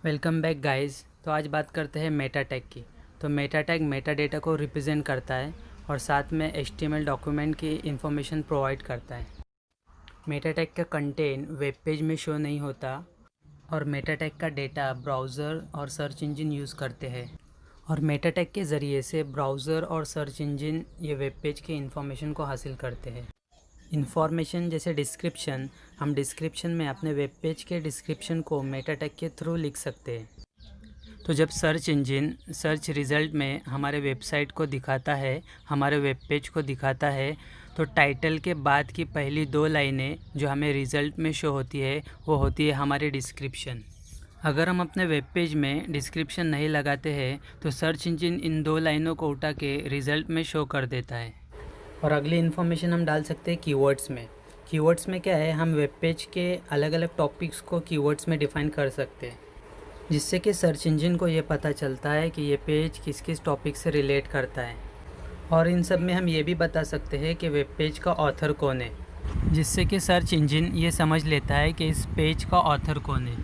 Welcome back guys. तो आज बात करते हैं मेटा टैग की। तो मेटा टैग मेटा डेटा को रिप्रेजेंट करता है और साथ में HTML डॉक्यूमेंट की इंफॉर्मेशन प्रोवाइड करता है। मेटा टैग का कंटेंट वेब पेज में शो नहीं होता और मेटा टैग का डेटा ब्राउज़र और सर्च इंजन यूज़ करते हैं और मेटा टैग के ज़रिए से ब्राउज़र और सर्च इंजन ये वेब पेज की इंफॉर्मेशन को हासिल करते हैं। इन्फॉर्मेशन जैसे डिस्क्रिप्शन, हम डिस्क्रिप्शन में अपने वेब पेज के डिस्क्रिप्शन को मेटा टैग के थ्रू लिख सकते हैं। तो जब सर्च इंजन सर्च रिज़ल्ट में हमारे वेबसाइट को दिखाता है, हमारे वेब पेज को दिखाता है, तो टाइटल के बाद की पहली 2 लाइनें जो हमें रिज़ल्ट में शो होती है वो होती है हमारी डिस्क्रिप्शन। अगर हम अपने वेब पेज में डिस्क्रिप्शन नहीं लगाते हैं तो सर्च इंजन इन 2 लाइनों को उठा के रिज़ल्ट में शो कर देता है। और अगली इन्फॉर्मेशन हम डाल सकते हैं कीवर्ड्स में। कीवर्ड्स में क्या है, हम वेब पेज के अलग अलग टॉपिक्स को कीवर्ड्स में डिफ़ाइन कर सकते हैं, जिससे कि सर्च इंजन को ये पता चलता है कि ये पेज किस किस टॉपिक से रिलेट करता है। और इन सब में हम ये भी बता सकते हैं कि वेब पेज का ऑथर कौन है, जिससे कि सर्च इंजन ये समझ लेता है कि इस पेज का ऑथर कौन है।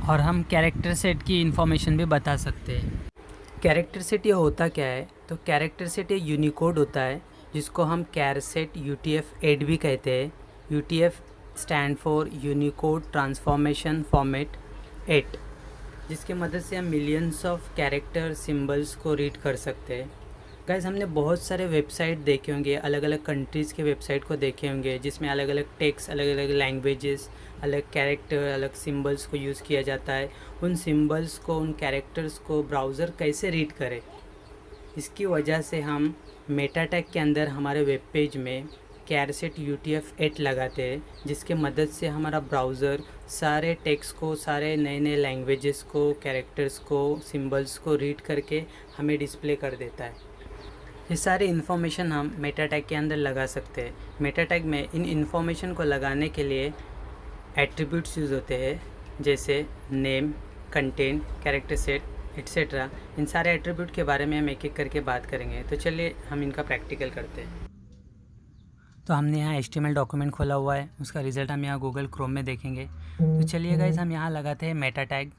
और हम कैरेक्टर सेट की इन्फॉर्मेशन भी बता सकते हैं। कैरेक्टर सेट ये होता क्या है, तो कैरेक्टर सेट ये यूनिकोड होता है जिसको हम कैरसेट UTF-8 भी कहते हैं। UTF stand for Unicode transformation format 8, जिसके मदद से हम मिलियंस ऑफ कैरेक्टर सिंबल्स को रीड कर सकते हैं। गाइस, हमने बहुत सारे वेबसाइट देखे होंगे, अलग अलग कंट्रीज़ के वेबसाइट को देखे होंगे, जिसमें अलग अलग टेक्स्ट, अलग अलग लैंग्वेजेस, अलग कैरेक्टर, अलग सिंबल्स को यूज़ किया जाता है। उन सिंबल्स को, उन कैरेक्टर्स को ब्राउज़र कैसे रीड करे, इसकी वजह से हम मेटा टैग के अंदर हमारे वेब पेज में कैरसेट UTF-8 लगाते हैं, जिसके मदद से हमारा ब्राउज़र सारे टेक्स्ट को, सारे नए नए लैंग्वेजेस को, कैरेक्टर्स को, सिंबल्स को रीड करके हमें डिस्प्ले कर देता है। ये सारी इन्फॉर्मेशन हम मेटा टैग के अंदर लगा सकते हैं। मेटा टैग में इन इन्फॉर्मेशन को लगाने के लिए एट्रीब्यूट्स यूज़ होते हैं, जैसे name, content, character set etcetera. इन सारे एट्रीब्यूट के बारे में हम एक एक करके बात करेंगे। तो चलिए हम इनका प्रैक्टिकल करते हैं। तो हमने यहाँ HTML डॉक्यूमेंट खोला हुआ है, उसका रिज़ल्ट हम यहाँ गूगल क्रोम में देखेंगे। तो चलिए गाइस, हम यहाँ लगाते हैं मेटा टैग।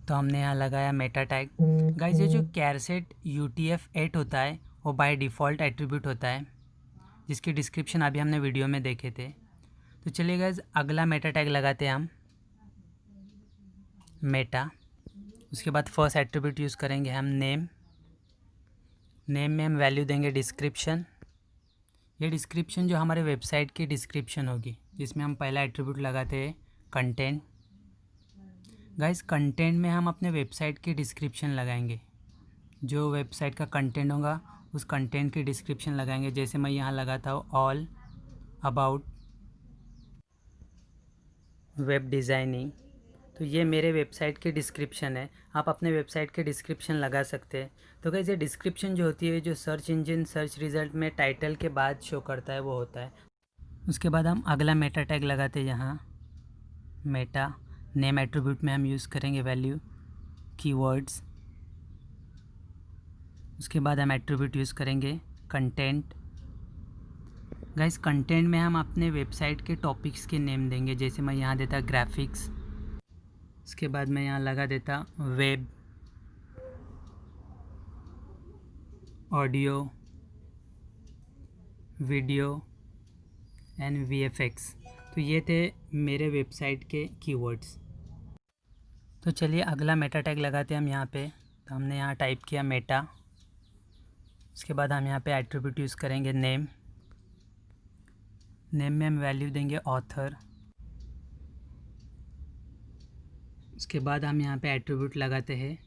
तो हमने यहाँ लगाया मेटा टैग। गाइस, ये जो कैरसेट UTF-8 होता है वो बाय डिफ़ॉल्ट एट्रीब्यूट होता है, जिसकी डिस्क्रिप्शन अभी हमने वीडियो में देखे थे। तो चलिए गाइस, अगला मेटा टैग लगाते हैं हम मेटा। उसके बाद फर्स्ट एट्रीब्यूट यूज़ करेंगे हम नेम। नेम में हम वैल्यू देंगे डिस्क्रिप्शन। ये डिस्क्रिप्शन जो हमारे वेबसाइट की डिस्क्रिप्शन होगी, जिसमें हम पहला एट्रीब्यूट लगाते हैं कंटेंट। गाइस, कंटेंट में हम अपने वेबसाइट की डिस्क्रिप्शन लगाएंगे। जो वेबसाइट का कंटेंट होगा उस कंटेंट की डिस्क्रिप्शन लगाएंगे। जैसे मैं यहाँ लगाता हूँ ऑल अबाउट वेब डिज़ाइनिंग, तो ये मेरे वेबसाइट की डिस्क्रिप्शन है। आप अपने वेबसाइट के डिस्क्रिप्शन लगा सकते हैं। तो गाइस, ये डिस्क्रिप्शन जो होती है, जो सर्च इंजन सर्च रिज़ल्ट में टाइटल के बाद शो करता है, वो होता है। उसके बाद हम अगला मेटा टैग लगाते हैं यहाँ मेटा। नेम एट्रीब्यूट में हम यूज़ करेंगे वैल्यू कीवर्ड्स। उसके बाद हम एट्रीब्यूट यूज़ करेंगे कंटेंट। गाइस, कंटेंट में हम अपने वेबसाइट के टॉपिक्स के नेम देंगे। जैसे मैं यहाँ देता ग्राफिक्स, उसके बाद मैं यहाँ लगा देता web, audio, video and VFX। तो ये थे मेरे वेबसाइट के कीवर्ड्स। तो चलिए अगला मेटा टैग लगाते हैं हम यहाँ पे। तो हमने यहाँ टाइप किया मेटा। उसके बाद हम यहाँ पे एट्रीब्यूट यूज़ करेंगे नेम। नेम में हम वैल्यू देंगे ऑथर। उसके बाद हम यहाँ पे एट्रीब्यूट लगाते हैं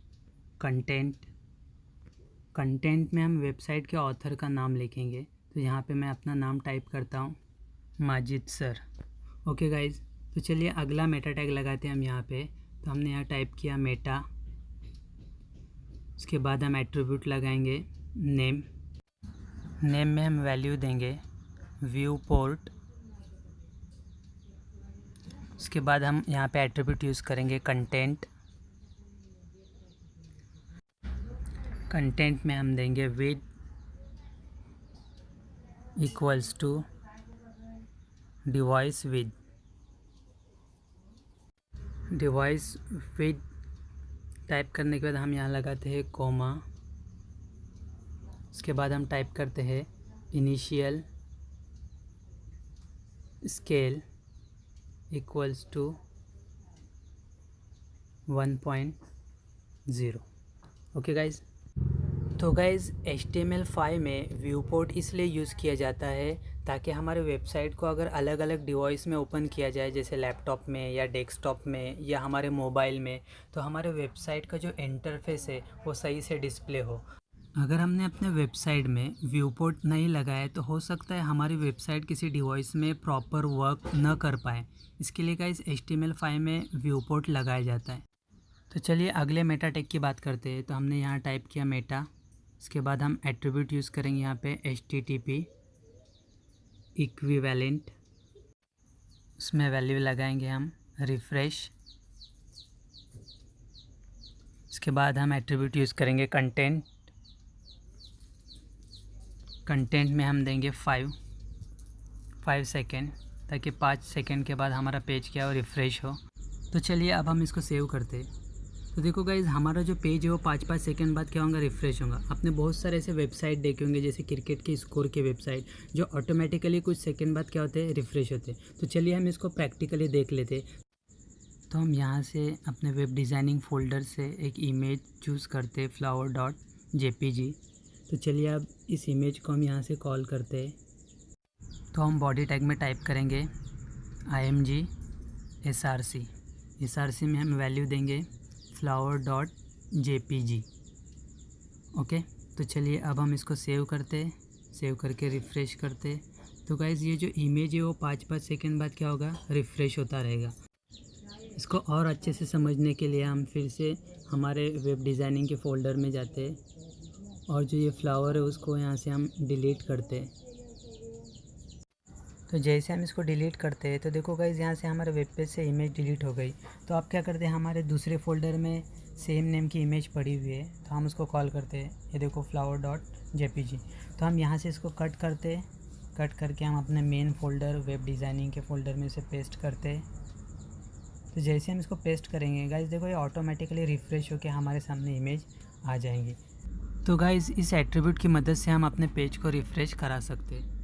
कंटेंट। कंटेंट में हम वेबसाइट के ऑथर का नाम लिखेंगे। तो यहाँ पे मैं अपना नाम टाइप करता हूँ, माजिद सर। ओके गाइज, तो चलिए अगला मेटा टैग लगाते हैं हम यहाँ पे। तो हमने यहाँ टाइप किया मेटा। उसके बाद हम एट्रीब्यूट लगाएंगे नेम। नेम में हम वैल्यू देंगे व्यू पोर्ट। उसके बाद हम यहाँ पे एट्रीब्यूट यूज़ करेंगे कंटेंट। कंटेंट में हम देंगे width equals to device width. Device width type करने के बाद हम यहाँ लगाते हैं कॉमा। उसके बाद हम टाइप करते हैं initial scale equals to 1.0। Okay guys. तो गाइज़ HTML5 में व्यू पोर्ट इसलिए यूज़ किया जाता है ताकि हमारे वेबसाइट को अगर अलग अलग डिवाइस में ओपन किया जाए, जैसे लैपटॉप में या डेस्कटॉप में या हमारे मोबाइल में, तो हमारे वेबसाइट का जो इंटरफेस है वो सही से डिस्प्ले हो। अगर हमने अपने वेबसाइट में व्यू पोर्ट नहीं लगाया तो हो सकता है हमारी वेबसाइट किसी डिवाइस में प्रॉपर वर्क न कर पाए। इसके लिए गाइज़ HTML5 में व्यू पोर्ट लगाया जाता है। तो चलिए अगले मेटा टैग की बात करते हैं। तो हमने यहाँ टाइप किया मेटा। इसके बाद हम एट्रीब्यूट यूज़ करेंगे यहाँ पे HTTP इक्विवेलेंट। उसमें वैल्यू लगाएंगे हम रिफ़्रेश। इसके बाद हम एट्रीब्यूट यूज़ करेंगे कंटेंट। कंटेंट में हम देंगे 5 सेकेंड, ताकि 5 सेकेंड के बाद हमारा पेज क्या हो, रिफ़्रेश हो। तो चलिए अब हम इसको सेव करते हैं। तो देखो गाइज़, हमारा जो पेज है वो 5 सेकंड बाद क्या होगा, रिफ़्रेश होगा। आपने बहुत सारे ऐसे वेबसाइट देखे होंगे जैसे क्रिकेट के स्कोर के वेबसाइट, जो ऑटोमेटिकली कुछ सेकंड बाद क्या होते हैं, रिफ़्रेश होते हैं। तो चलिए हम इसको प्रैक्टिकली देख लेते हैं। तो हम यहाँ से अपने वेब डिज़ाइनिंग फ़ोल्डर से एक इमेज चूज़ करते हैं, flower.jpg। तो चलिए अब इस इमेज को हम यहाँ से कॉल करते हैं। तो हम बॉडी टैग में टाइप करेंगे img src में हम वैल्यू देंगे flower.jpg। ओके। तो चलिए अब हम इसको सेव करते, सेव करके रिफ़्रेश करते। तो गाइज़ ये जो इमेज है वो 5 सेकंड बाद क्या होगा, रिफ़्रेश होता रहेगा। इसको और अच्छे से समझने के लिए हम फिर से हमारे वेब डिज़ाइनिंग के फ़ोल्डर में जाते हैं और जो ये फ्लावर है उसको यहाँ से हम डिलीट करते हैं। तो जैसे हम इसको डिलीट करते हैं तो देखो गाइज़ यहाँ से हमारे वेब पेज से इमेज डिलीट हो गई। तो आप क्या करते हैं, हमारे दूसरे फ़ोल्डर में सेम नेम की इमेज पड़ी हुई है, तो हम उसको कॉल करते हैं। ये देखो flower.jpg। तो हम यहाँ से इसको कट करते, कट करके हम अपने मेन फ़ोल्डर वेब डिज़ाइनिंग के फ़ोल्डर में इसे पेस्ट करते। तो जैसे हम इसको पेस्ट करेंगे गाइज़, देखो ये ऑटोमेटिकली रिफ़्रेश होकर हमारे सामने इमेज आ जाएंगी। तो गाइज़ इस एट्रीब्यूट की मदद से हम अपने पेज को रिफ़्रेश करा सकते हैं।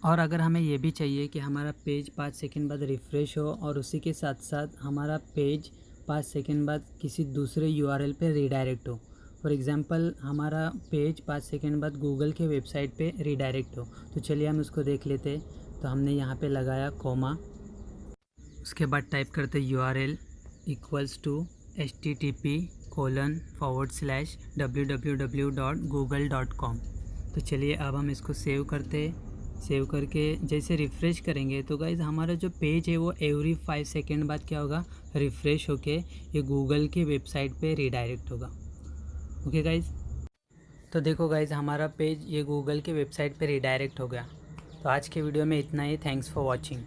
और अगर हमें ये भी चाहिए कि हमारा पेज 5 सेकंड बाद रिफ़्रेश हो और उसी के साथ साथ हमारा पेज 5 सेकंड बाद किसी दूसरे URL पे रीडायरेक्ट हो, फॉर एग्ज़ाम्पल हमारा पेज 5 सेकंड बाद गूगल के वेबसाइट पे रीडायरेक्ट हो, तो चलिए हम उसको देख लेते। तो हमने यहाँ पे लगाया कॉमा। उसके बाद टाइप करते URL इक्वल्स टू http://www.google.com। तो चलिए अब हम इसको सेव करते। सेव करके जैसे रिफ़्रेश करेंगे तो गाइज़ हमारा जो पेज है वो एवरी 5 सेकंड बाद क्या होगा, रिफ़्रेश होके ये गूगल की वेबसाइट पे रीडायरेक्ट होगा। Okay guys. तो देखो गाइज़ हमारा पेज ये गूगल के वेबसाइट पे रीडायरेक्ट हो गया। तो आज के वीडियो में इतना ही। Thanks for watching.